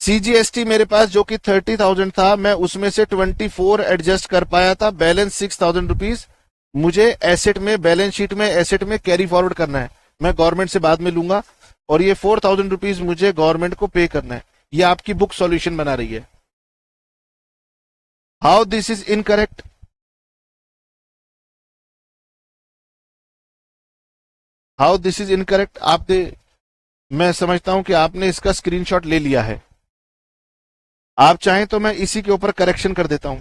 सीजीएसटी मेरे पास जो कि 30,000 था, मैं उसमें से 24 एडजस्ट कर पाया था। बैलेंस 6,000 रुपीज मुझे एसेट में, बैलेंस शीट में एसेट में कैरी फॉरवर्ड करना है। मैं गवर्नमेंट से बाद में लूंगा, और ये 4,000 रुपीज मुझे गवर्नमेंट को पे करना है। ये आपकी बुक सॉल्यूशन बना रही है। How this is incorrect? How this is incorrect? मैं समझता हूं कि आपने इसका स्क्रीनशॉट ले लिया है। आप चाहें तो मैं इसी के ऊपर करेक्शन कर देता हूं।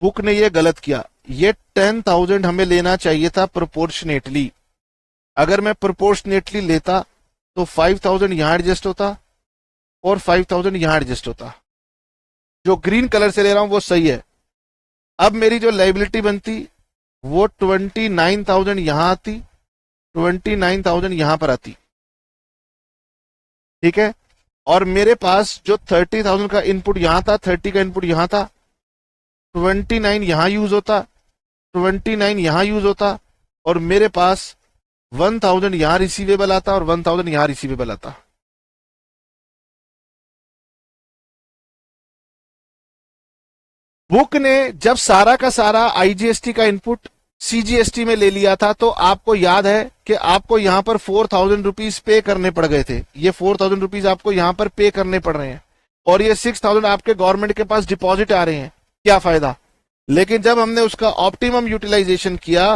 बुक ने ये गलत किया। ये 10,000 हमें लेना चाहिए था प्रोपोर्शनेटली। अगर मैं प्रोपोर्शनेटली लेता तो 5,000 यहां एडजस्ट होता और 5,000 यहां एडजस्ट होता। जो ग्रीन कलर से ले रहा हूं वो सही है। अब मेरी जो लाइबिलिटी बनती वो 29,000 यहां आती, 29,000 यहां पर आती, ठीक है। और मेरे पास जो 30,000 का इनपुट यहां था, 30 का इनपुट यहां था, 29 यहां यूज होता, 29 यहां यूज होता, और मेरे पास 1,000 यहां रिसीवेबल आता और 1,000 यहां रिसीवेबल आता। बुक ने जब सारा का सारा आईजीएसटी का इनपुट सीजीएसटी में ले लिया था, तो आपको याद है कि आपको यहां पर 4,000 रुपीज पे करने पड़ गए थे। ये 4,000 रुपीज आपको यहां पर पे करने पड़ रहे हैं, और ये 6,000 आपके गवर्नमेंट के पास डिपॉजिट आ रहे हैं। क्या फायदा? लेकिन जब हमने उसका ऑप्टिमम यूटिलाइजेशन किया,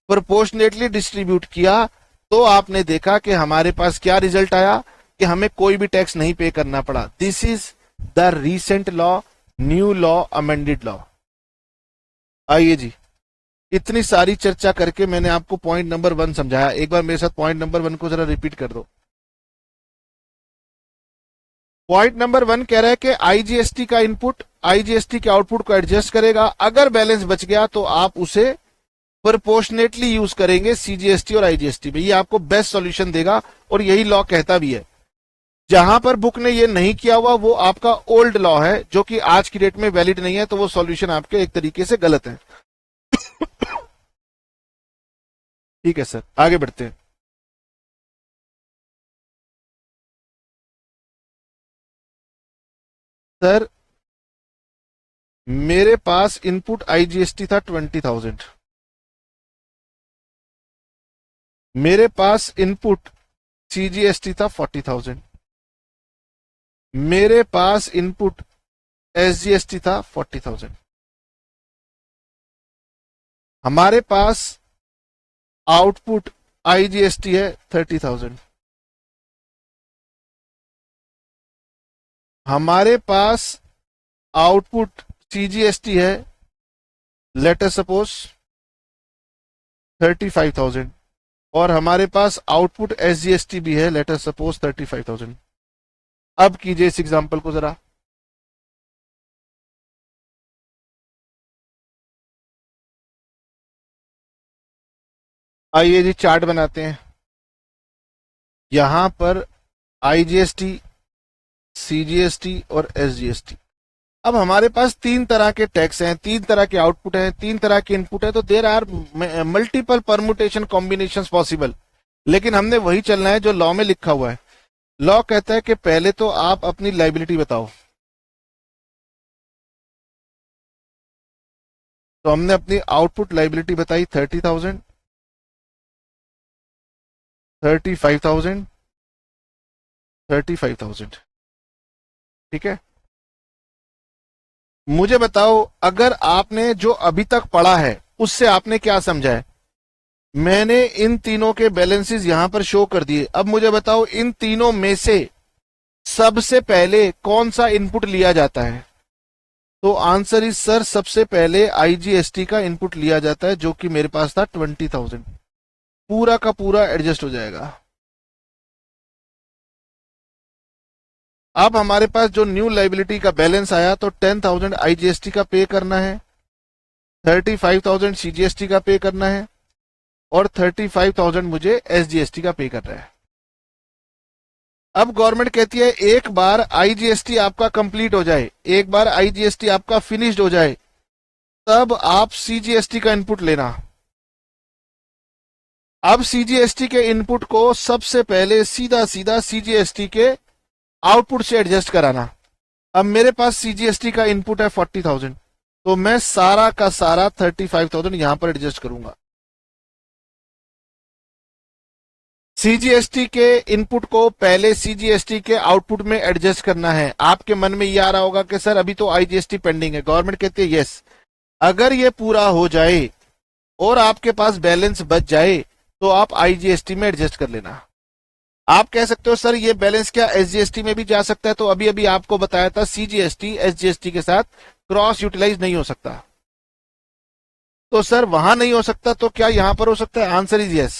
प्रोपोर्शनेटली डिस्ट्रीब्यूट किया, तो आपने देखा कि हमारे पास क्या रिजल्ट आया कि हमें कोई भी टैक्स नहीं पे करना पड़ा। This is the recent law, new law, amended law. आइए जी, इतनी सारी चर्चा करके मैंने आपको पॉइंट नंबर 1 समझाया। एक बार मेरे साथ पॉइंट नंबर 1 को जरा रिपीट कर दो। पॉइंट नंबर 1 कह रहा है कि आईजीएसटी का इनपुट आईजीएसटी के आउटपुट को एडजस्ट करेगा। अगर बैलेंस बच गया तो आप उसे प्रोपोर्शनेटली यूज करेंगे सीजीएसटी और आईजीएसटी में। ये आपको बेस्ट सॉल्यूशन देगा, और यही लॉ कहता भी है। जहां पर बुक ने ये नहीं किया हुआ वो आपका ओल्ड लॉ है, जो कि आज की डेट में वैलिड नहीं है, तो वो सॉल्यूशन आपके एक तरीके से गलत है। ठीक है सर, आगे बढ़ते हैं। सर, मेरे पास इनपुट आईजीएसटी था 20,000, मेरे पास इनपुट सीजीएसटी था 40,000, मेरे पास इनपुट एसजीएसटी था 40,000। हमारे पास आउटपुट आईजीएसटी है 30,000। हमारे पास आउटपुट सीजीएसटी है, लेट अस सपोज 35,000, और हमारे पास आउटपुट एसजीएसटी भी है, लेट अस सपोज 35,000। अब कीजिए इस एग्जांपल को जरा। आइए जी, चार्ट बनाते हैं। यहां पर आईजीएसटी, सीजीएसटी और एसजीएसटी। अब हमारे पास 3 तरह के टैक्स हैं, 3 तरह के आउटपुट हैं, 3 तरह के इनपुट है, तो there are multiple permutation combination possible. लेकिन हमने वही चलना है जो लॉ में लिखा हुआ है। लॉ कहता है कि पहले तो आप अपनी लाइबिलिटी बताओ। तो हमने अपनी आउटपुट लाइबिलिटी बताई 30,000, 35,000, 35,000। ठीक है, मुझे बताओ अगर आपने जो अभी तक पढ़ा है उससे आपने क्या समझा है। मैंने इन तीनों के बैलेंसेस यहां पर शो कर दिए। अब मुझे बताओ इन तीनों में से सबसे पहले कौन सा इनपुट लिया जाता है। तो आंसर इज सर, सबसे पहले आईजीएसटी का इनपुट लिया जाता है, जो कि मेरे पास था 20,000। पूरा का पूरा एडजस्ट हो जाएगा। अब हमारे पास जो न्यू लाइबिलिटी का बैलेंस आया, तो 10,000 आईजीएसटी का पे करना है, 35,000 सीजीएसटी का पे करना है, और 35,000 मुझे एसजीएसटी का पे करना है। अब गवर्नमेंट कहती है एक बार आईजीएसटी आपका कंप्लीट हो जाए, एक बार आईजीएसटी आपका फिनिश्ड हो जाए, तब आप सीजीएसटी का इनपुट लेना। अब सीजीएसटी के इनपुट को सबसे पहले सीधा सीधा सीजीएसटी के आउटपुट से एडजस्ट कराना। अब मेरे पास सीजीएसटी का इनपुट है 40,000, तो मैं सारा का सारा 35,000 यहां पर एडजस्ट करूंगा। सीजीएसटी के इनपुट को पहले सीजीएसटी के आउटपुट में एडजस्ट करना है। आपके मन में यह आ रहा होगा कि सर अभी तो आईजीएसटी पेंडिंग है। गवर्नमेंट कहती है यस, अगर ये पूरा हो जाए और आपके पास बैलेंस बच जाए तो आप आईजीएसटी में एडजस्ट कर लेना। आप कह सकते हो सर ये बैलेंस क्या एसजीएसटी में भी जा सकता है? तो अभी अभी आपको बताया था सीजीएसटी एसजीएसटी के साथ क्रॉस यूटिलाइज नहीं हो सकता। तो सर वहां नहीं हो सकता तो क्या यहां पर हो सकता है? Answer is yes.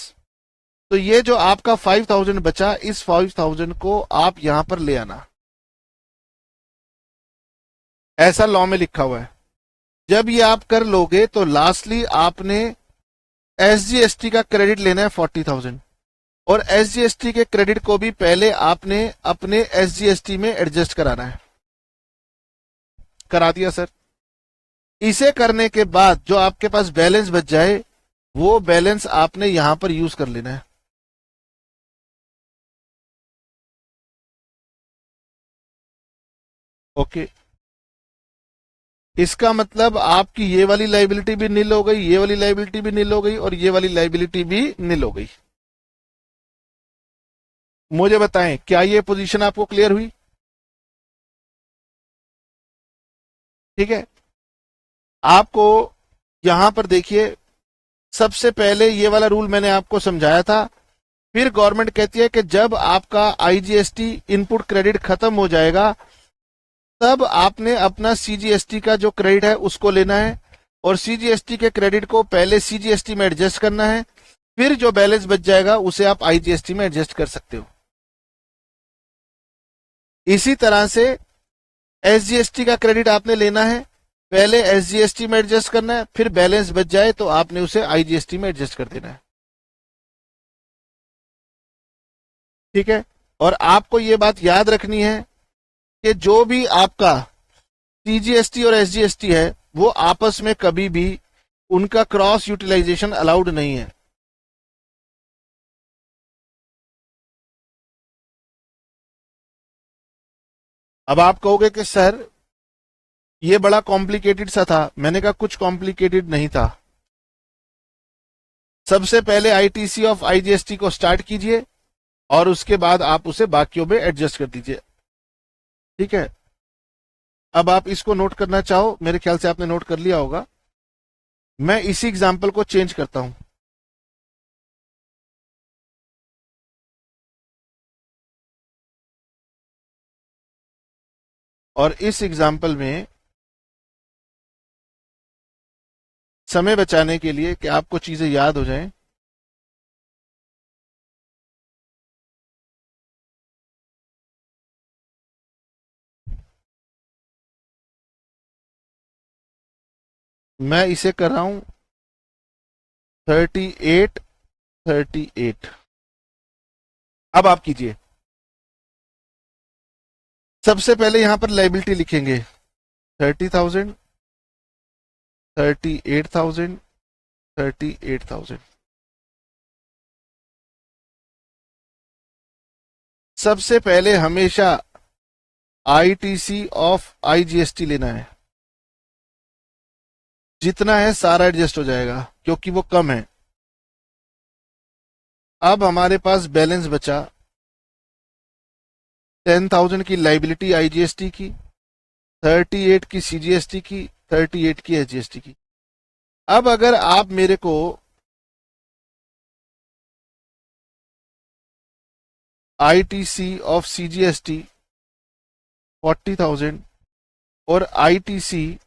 तो ये जो आपका 5,000 बचा, इस 5,000 को आप यहां पर ले आना। ऐसा लॉ में लिखा हुआ है। जब ये आप कर लोगे तो लास्टली आपने एसजीएसटी का क्रेडिट लेना है 40,000, और एसजीएसटी के क्रेडिट को भी पहले आपने अपने एसजीएसटी में एडजस्ट कराना है। करा दिया सर। इसे करने के बाद जो आपके पास बैलेंस बच जाए वो बैलेंस आपने यहां पर यूज कर लेना है। ओके, इसका मतलब आपकी ये वाली लाइबिलिटी भी नील हो गई, ये वाली लाइबिलिटी भी नील हो गई, और ये वाली लाइबिलिटी भी नील हो गई। मुझे बताएं क्या ये पोजीशन आपको क्लियर हुई? ठीक है, आपको यहां पर देखिए, सबसे पहले ये वाला रूल मैंने आपको समझाया था। फिर गवर्नमेंट कहती है कि जब आपका आईजीएसटी इनपुट क्रेडिट खत्म हो जाएगा तब आपने अपना सीजीएसटी का जो क्रेडिट है उसको लेना है, और सीजीएसटी के क्रेडिट को पहले सीजीएसटी में एडजस्ट करना है। फिर जो बैलेंस बच जाएगा उसे आप आईजीएसटी में एडजस्ट कर सकते हो। इसी तरह से एसजीएसटी का क्रेडिट आपने लेना है, पहले एसजीएसटी में एडजस्ट करना है, फिर बैलेंस बच जाए तो आपने उसे आईजीएसटी में एडजस्ट कर देना है। ठीक है, और आपको यह बात याद रखनी है कि जो भी आपका सीजीएसटी और एसजीएसटी है वो आपस में कभी भी उनका क्रॉस यूटिलाइजेशन अलाउड नहीं है। अब आप कहोगे कि सर ये बड़ा कॉम्प्लिकेटेड सा था। मैंने कहा कुछ कॉम्प्लिकेटेड नहीं था। सबसे पहले आईटीसी ऑफ आईजीएसटी को स्टार्ट कीजिए और उसके बाद आप उसे बाकियों में एडजस्ट कर दीजिए। ठीक है, अब आप इसको नोट करना चाहो, मेरे ख्याल से आपने नोट कर लिया होगा। मैं इसी एग्जाम्पल को चेंज करता हूं। और इस एग्जाम्पल में समय बचाने के लिए कि आपको चीजें याद हो जाएं, मैं इसे कर रहा हूं 38, 38। अब आप कीजिए। सबसे पहले यहां पर लाइबिलिटी लिखेंगे 30,000, 38,000, 38,000। सबसे पहले हमेशा आईटीसी ऑफ आईजीएसटी लेना है, जितना है सारा एडजस्ट हो जाएगा क्योंकि वो कम है। अब हमारे पास बैलेंस बचा 10,000 की लाइबिलिटी आईजीएसटी की, 38 की सीजीएसटी की, 38 की एसजीएसटी की। अब अगर आप मेरे को आईटीसी ऑफ सीजीएसटी 40,000 और आईटीसी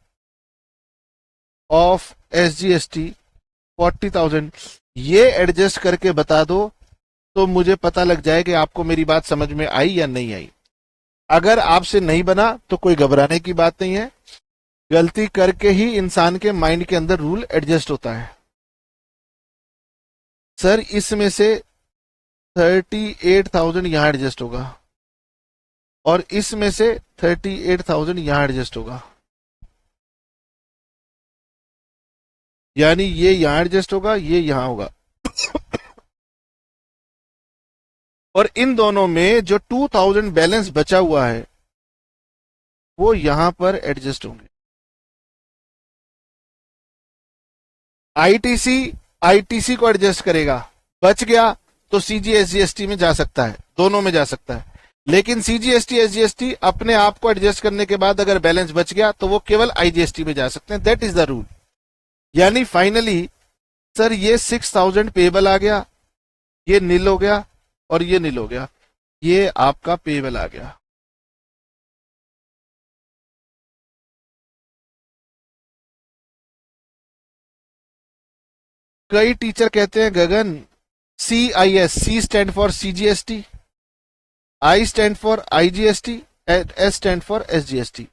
ऑफ एसजीएसटी 40,000 ये एडजस्ट करके बता दो तो मुझे पता लग जाए कि आपको मेरी बात समझ में आई या नहीं आई। अगर आपसे नहीं बना तो कोई घबराने की बात नहीं है, गलती करके ही इंसान के माइंड के अंदर रूल एडजस्ट होता है। सर इसमें से 38,000 यहां एडजस्ट होगा और इसमें से 38,000 यहां एडजस्ट होगा, यानी ये यहां एडजस्ट होगा, ये यहां होगा और इन दोनों में जो 2,000 बैलेंस बचा हुआ है वो यहां पर एडजस्ट होंगे। आईटीसी को एडजस्ट करेगा, बच गया तो सीजीएसजीएसटी में जा सकता है, दोनों में जा सकता है। लेकिन सीजीएसटी एसजीएसटी अपने आप को एडजस्ट करने के बाद अगर बैलेंस बच गया तो वो केवल आईजीएसटी में जा सकते हैं। That is the rule. यानी फाइनली सर ये 6,000 पेबल आ गया, ये नील हो गया और ये नील हो गया, ये आपका पेबल आ गया। कई टीचर कहते हैं गगन CIS, C stand for CGST, I stand for IGST, S stand for SGST।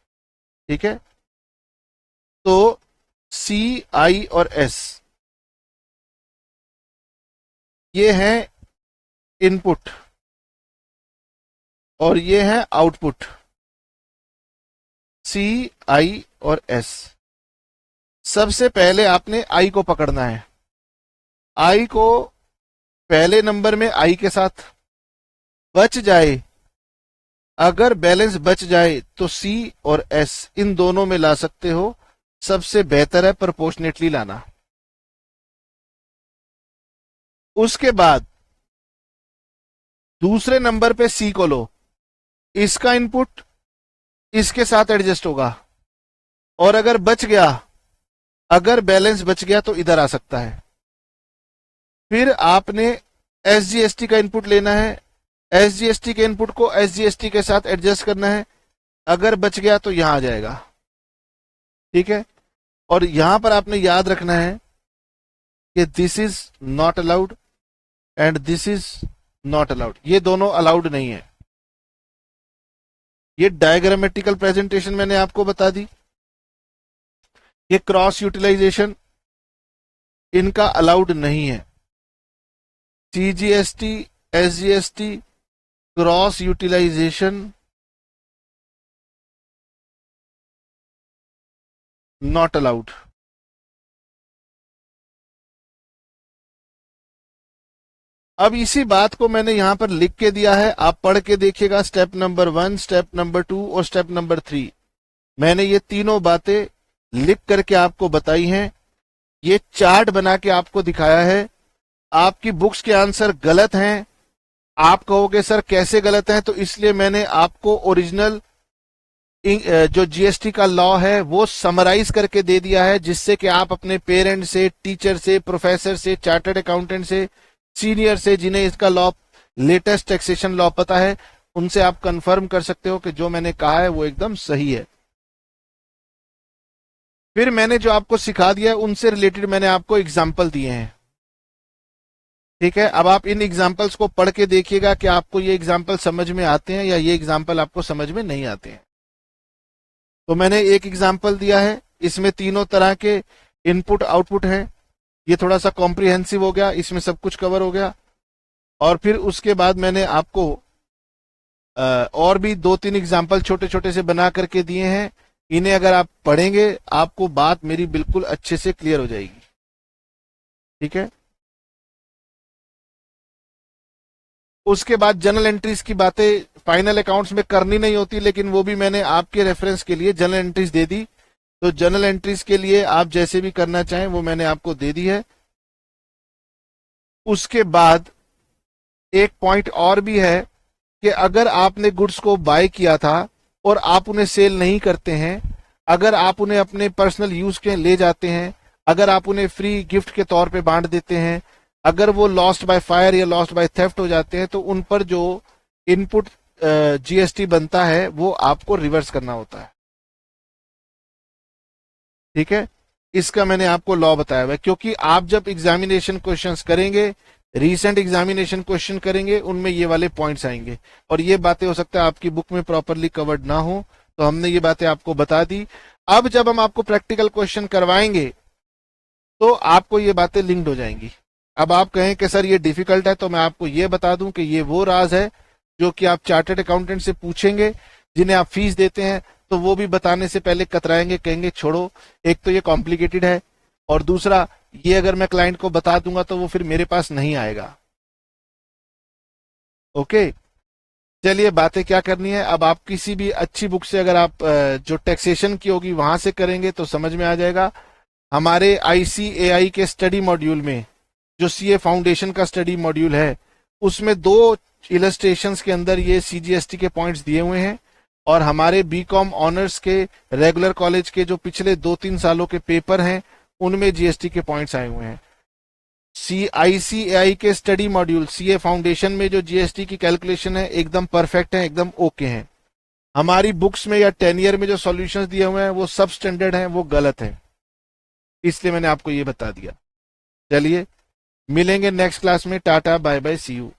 ठीक है, तो C, I और S ये है इनपुट और ये है आउटपुट, C, I और S। सबसे पहले आपने I को पकड़ना है। I को पहले नंबर में I के साथ बच जाए, अगर बैलेंस बच जाए तो C और S इन दोनों में ला सकते हो। सबसे बेहतर है प्रोपोर्शनेटली लाना। उसके बाद दूसरे नंबर पे C को लो, इसका इनपुट इसके साथ एडजस्ट होगा और अगर बच गया, अगर बैलेंस बच गया तो इधर आ सकता है। फिर आपने SGST का इनपुट लेना है, SGST के इनपुट को SGST के साथ एडजस्ट करना है, अगर बच गया तो यहां आ जाएगा। ठीक है, और यहां पर आपने याद रखना है कि this is not allowed and this is not allowed, ये दोनों अलाउड नहीं है। ये डायग्रामेटिकल प्रेजेंटेशन मैंने आपको बता दी। ये क्रॉस यूटिलाइजेशन इनका अलाउड नहीं है। CGST, SGST cross utilisation not allowed. अब इसी बात को मैंने यहां पर लिख के दिया है, आप पढ़ के देखिएगा। स्टेप नंबर 1, स्टेप नंबर 2 और स्टेप नंबर 3, मैंने ये तीनों बातें लिख करके आपको बताई हैं। ये चार्ट बना के आपको दिखाया है। आपकी बुक्स के आंसर गलत हैं, आप कहोगे सर कैसे गलत हैं, तो इसलिए मैंने आपको ओरिजिनल जो जीएसटी का लॉ है वो समराइज करके दे दिया है, जिससे कि आप अपने पेरेंट से, टीचर से, प्रोफेसर से, चार्टर्ड अकाउंटेंट से, सीनियर से, जिन्हें इसका लॉ, लेटेस्ट टैक्सेशन लॉ पता है, उनसे आप कंफर्म कर सकते हो कि जो मैंने कहा है वो एकदम सही है। फिर मैंने जो आपको सिखा दिया है उनसे रिलेटेड मैंने आपको एग्जाम्पल दिए हैं। ठीक है, अब आप इन एग्जाम्पल्स को पढ़ के देखिएगा कि आपको ये एग्जाम्पल समझ में आते हैं या ये एग्जाम्पल आपको समझ में नहीं आते हैं। तो मैंने एक एग्जाम्पल दिया है, इसमें तीनों तरह के इनपुट आउटपुट हैं। ये थोड़ा सा कॉम्प्रिहेंसिव हो गया, इसमें सब कुछ कवर हो गया। और फिर उसके बाद मैंने आपको और भी 2-3 एग्जाम्पल छोटे छोटे से बना करके दिए हैं। इन्हें अगर आप पढ़ेंगे आपको बात मेरी बिल्कुल अच्छे से क्लियर हो जाएगी। ठीक है, उसके बाद जनरल एंट्रीज की बातें फाइनल अकाउंट्स में करनी नहीं होती, लेकिन वो भी मैंने आपके रेफरेंस के लिए जनरल एंट्रीज दे दी। तो जनरल एंट्रीज के लिए आप जैसे भी करना चाहें वो मैंने आपको दे दी है। उसके बाद एक पॉइंट और भी है कि अगर आपने गुड्स को बाय किया था और आप उन्हें सेल नहीं करते हैं, अगर आप उन्हें अपने पर्सनल यूज के ले जाते हैं, अगर आप उन्हें फ्री गिफ्ट के तौर पे बांट देते हैं, अगर वो लॉस्ट बाय फायर या लॉस्ट बाय थेफ्ट हो जाते हैं, तो उन पर जो इनपुट जीएसटी बनता है वो आपको रिवर्स करना होता है। ठीक है, इसका मैंने आपको लॉ बताया हुआ है, क्योंकि आप जब एग्जामिनेशन क्वेश्चंस करेंगे, रीसेंट एग्जामिनेशन क्वेश्चन करेंगे, उनमें ये वाले पॉइंट्स आएंगे और ये बातें हो सकता है आपकी बुक में प्रॉपरली कवर्ड ना हो, तो हमने ये बातें आपको बता दी। अब जब हम आपको प्रैक्टिकल क्वेश्चन करवाएंगे तो आपको ये बातें लिंक्ड हो जाएंगी। अब आप कहें कि सर ये डिफिकल्ट है, तो मैं आपको ये बता दूं कि ये वो राज है जो कि आप चार्टर्ड अकाउंटेंट से पूछेंगे, जिन्हें आप फीस देते हैं, तो वो भी बताने से पहले कतराएंगे, कहेंगे छोड़ो, एक तो ये कॉम्प्लिकेटेड है और दूसरा ये अगर मैं क्लाइंट को बता दूंगा तो वो फिर मेरे पास नहीं आएगा। ओके, चलिए बातें क्या करनी है। अब आप किसी भी अच्छी बुक से, अगर आप जो टैक्सेशन की होगी वहां से करेंगे तो समझ में आ जाएगा। हमारे आईसीएआई के स्टडी मॉड्यूल में जो सीए फाउंडेशन का स्टडी मॉड्यूल है, उसमें 2 इलस्ट्रेशंस के अंदर ये सीजीएसटी के पॉइंट्स दिए हुए हैं, और हमारे बीकॉम ऑनर्स के रेगुलर कॉलेज के जो पिछले 2-3 सालों के पेपर हैं उनमें जीएसटी के पॉइंट्स आए हुए हैं। आईसीएआई के स्टडी मॉड्यूल सीए फाउंडेशन में जो जीएसटी की कैलकुलेशन है एकदम परफेक्ट है, एकदम ओके है। हमारी बुक्स में या 10 ईयर में जो सॉल्यूशंस दिए हुए हैं वो सब स्टैंडर्ड हैं, वो गलत है, इसलिए मैंने आपको ये बता दिया। चलिए मिलेंगे नेक्स्ट क्लास में। Tata bye bye, see you.